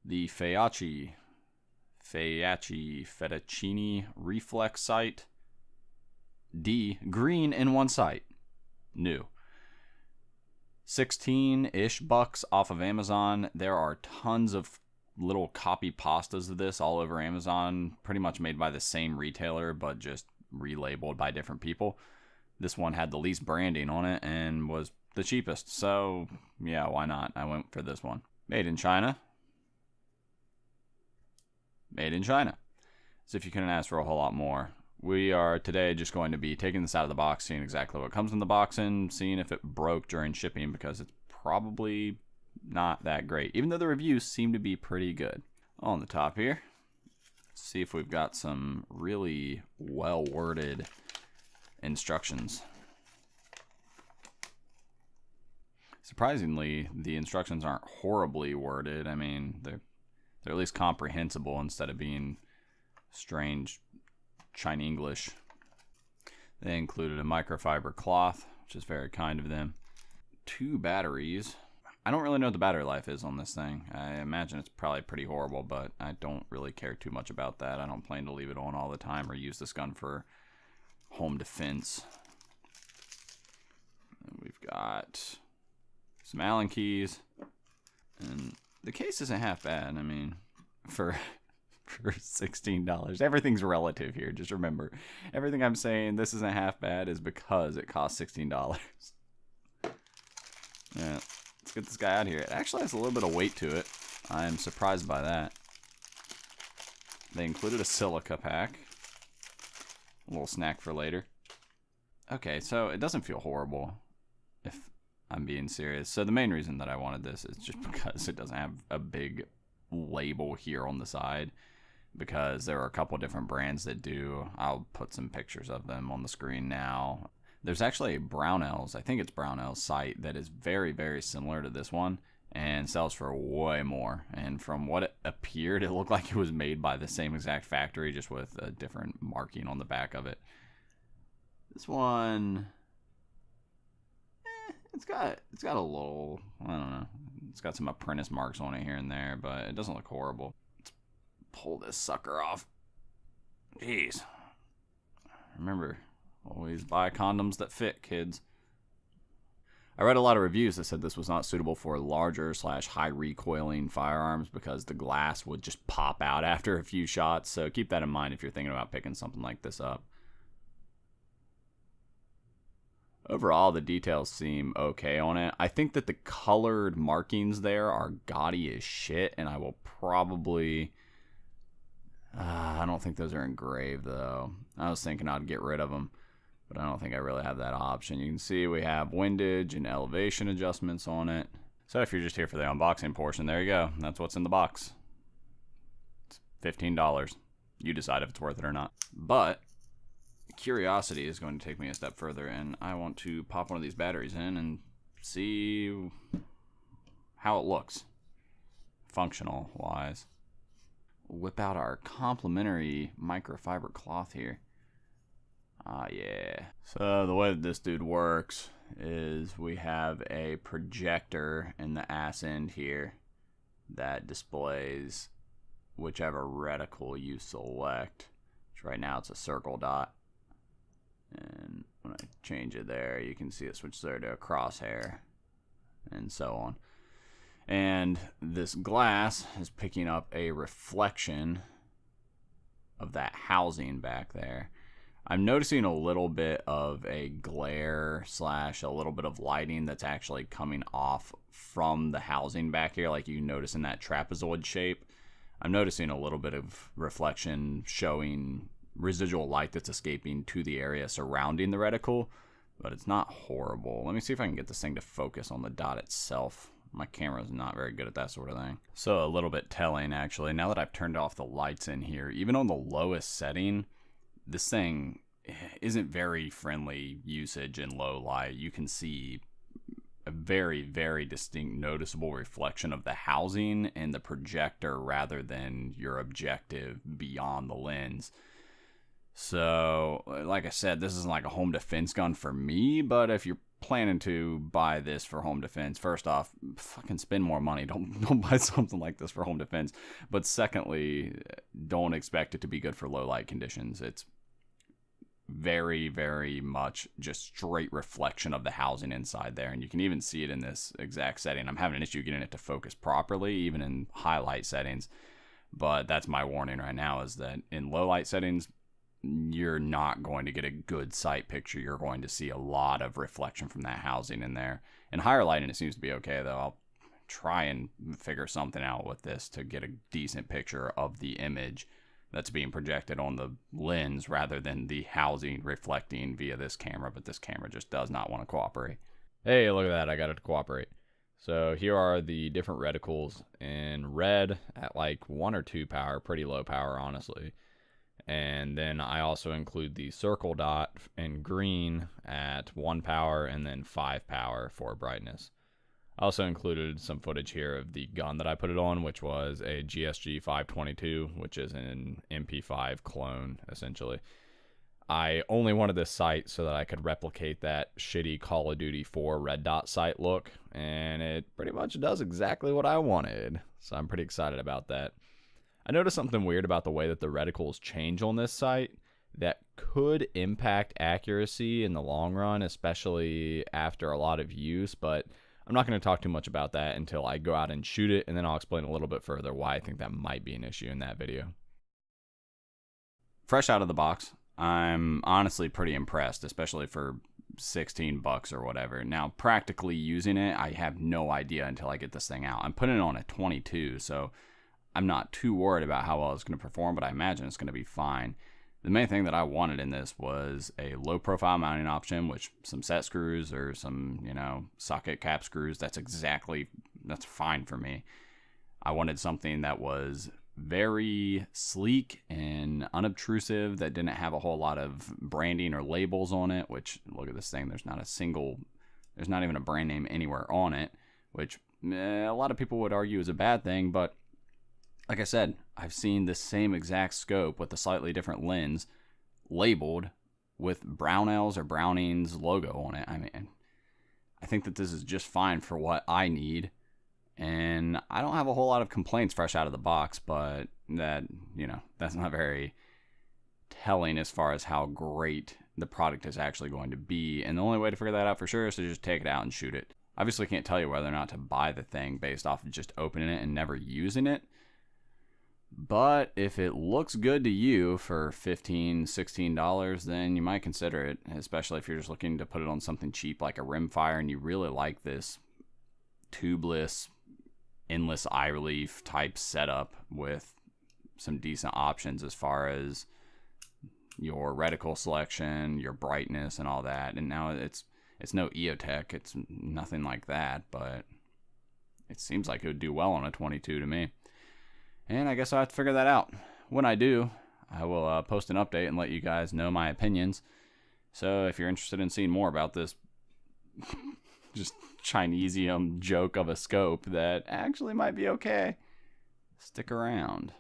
The Feyachi Fettuccine Reflex sight. D, green in one sight. New. 16-ish bucks off of Amazon. There are tons of little copy pastas of this all over Amazon, pretty much made by the same retailer, but just relabeled by different people. This one had the least branding on it and was the cheapest. So, yeah, why not? I went for this one. Made in China. Made in China. As if you couldn't ask for a whole lot more. We are today just going to be taking this out of the box, seeing exactly what comes in the box, and seeing if it broke during shipping, because it's probably not that great, even though the reviews seem to be pretty good. On the top here, let's see if we've got some really well-worded instructions. Surprisingly, the instructions aren't horribly worded. I mean, they're at least comprehensible instead of being strange Chinese English. They included a microfiber cloth, which is very kind of them. 2 batteries. I don't really know what the battery life is on this thing. I imagine it's probably pretty horrible, but I don't really care too much about that. I don't plan to leave it on all the time or use this gun for home defense. And we've got some Allen keys. And the case isn't half bad. I mean, for $16. Everything's relative here. Just remember, everything I'm saying, this isn't half bad, is because it costs $16. Yeah, let's get this guy out here. It actually has a little bit of weight to it. I'm surprised by that. They included a silica pack. A little snack for later. Okay, so it doesn't feel horrible, if I'm being serious. So the main reason that I wanted this is just because it doesn't have a big label here on the side, because there are a couple different brands that do. I'll put some pictures of them on the screen now. There's actually a Brownells, I think it's Brownells site, that is very, very similar to this one and sells for way more. And from what it appeared, it looked like it was made by the same exact factory, just with a different marking on the back of it. This one, it's got a little, I don't know, it's got some apprentice marks on it here and there, but it doesn't look horrible. Let's pull this sucker off. Jeez. Remember, always buy condoms that fit, kids. I read a lot of reviews that said this was not suitable for larger / high recoiling firearms because the glass would just pop out after a few shots, so keep that in mind if you're thinking about picking something like this up. Overall, the details seem okay on it. I think that the colored markings there are gaudy as shit, and I will probably... I don't think those are engraved, though. I was thinking I'd get rid of them, but I don't think I really have that option. You can see we have windage and elevation adjustments on it. So if you're just here for the unboxing portion, there you go. That's what's in the box. It's $15. You decide if it's worth it or not. But curiosity is going to take me a step further, and I want to pop one of these batteries in and see how it looks functional wise. Whip out our complimentary microfiber cloth here. Ah, yeah. So the way that this dude works is we have a projector in the ass end here that displays whichever reticle you select, which right now it's a circle dot. And when I change it there, you can see it switches there to a crosshair and so on. And this glass is picking up a reflection of that housing back there. I'm noticing a little bit of a glare / a little bit of lighting that's actually coming off from the housing back here, like you notice in that trapezoid shape. I'm noticing a little bit of reflection showing residual light that's escaping to the area surrounding the reticle, but it's not horrible. Let me see if I can get this thing to focus on the dot itself. My camera's not very good at that sort of thing. So a little bit telling, actually. Now that I've turned off the lights in here, even on the lowest setting, this thing isn't very friendly usage in low light. You can see a very, very distinct noticeable reflection of the housing and the projector rather than your objective beyond the lens. So, like I said, this isn't like a home defense gun for me, but if you're planning to buy this for home defense, first off, fucking spend more money. Don't buy something like this for home defense. But secondly, don't expect it to be good for low light conditions. It's very, very much just straight reflection of the housing inside there. And you can even see it in this exact setting. I'm having an issue getting it to focus properly, even in highlight settings. But that's my warning right now, is that in low light settings, you're not going to get a good sight picture. You're going to see a lot of reflection from that housing in there. In higher lighting, it seems to be okay, though. I'll try and figure something out with this to get a decent picture of the image that's being projected on the lens rather than the housing reflecting via this camera. But this camera just does not want to cooperate. Hey, look at that. I got it to cooperate. So here are the different reticles in red at like 1 or 2 power, pretty low power, honestly. And then I also include the circle dot in green at 1 power and then 5 power for brightness. I also included some footage here of the gun that I put it on, which was a GSG 522, which is an MP5 clone, essentially. I only wanted this sight so that I could replicate that shitty Call of Duty 4 red dot sight look, and it pretty much does exactly what I wanted. So I'm pretty excited about that. I noticed something weird about the way that the reticles change on this sight that could impact accuracy in the long run, especially after a lot of use, but I'm not going to talk too much about that until I go out and shoot it, and then I'll explain a little bit further why I think that might be an issue in that video. Fresh out of the box, I'm honestly pretty impressed, especially for $16 or whatever. Now, practically using it, I have no idea until I get this thing out. I'm putting it on a 22, so I'm not too worried about how well it's going to perform, but I imagine it's going to be fine. The main thing that I wanted in this was a low profile mounting option, which some set screws or some, socket cap screws, that's fine for me. I wanted something that was very sleek and unobtrusive, that didn't have a whole lot of branding or labels on it, which, look at this thing, there's not even a brand name anywhere on it, which a lot of people would argue is a bad thing, but like I said, I've seen the same exact scope with a slightly different lens labeled with Brownell's or Browning's logo on it. I mean, I think that this is just fine for what I need. And I don't have a whole lot of complaints fresh out of the box, but that's not very telling as far as how great the product is actually going to be. And the only way to figure that out for sure is to just take it out and shoot it. Obviously, can't tell you whether or not to buy the thing based off of just opening it and never using it. But if it looks good to you for $15, $16, then you might consider it, especially if you're just looking to put it on something cheap like a rimfire and you really like this tubeless, endless eye relief type setup with some decent options as far as your reticle selection, your brightness, and all that. And now it's no EOTech, it's nothing like that, but it seems like it would do well on a 22 to me. And I guess I'll have to figure that out. When I do, I will post an update and let you guys know my opinions. So if you're interested in seeing more about this just Chinesium joke of a scope that actually might be okay, stick around.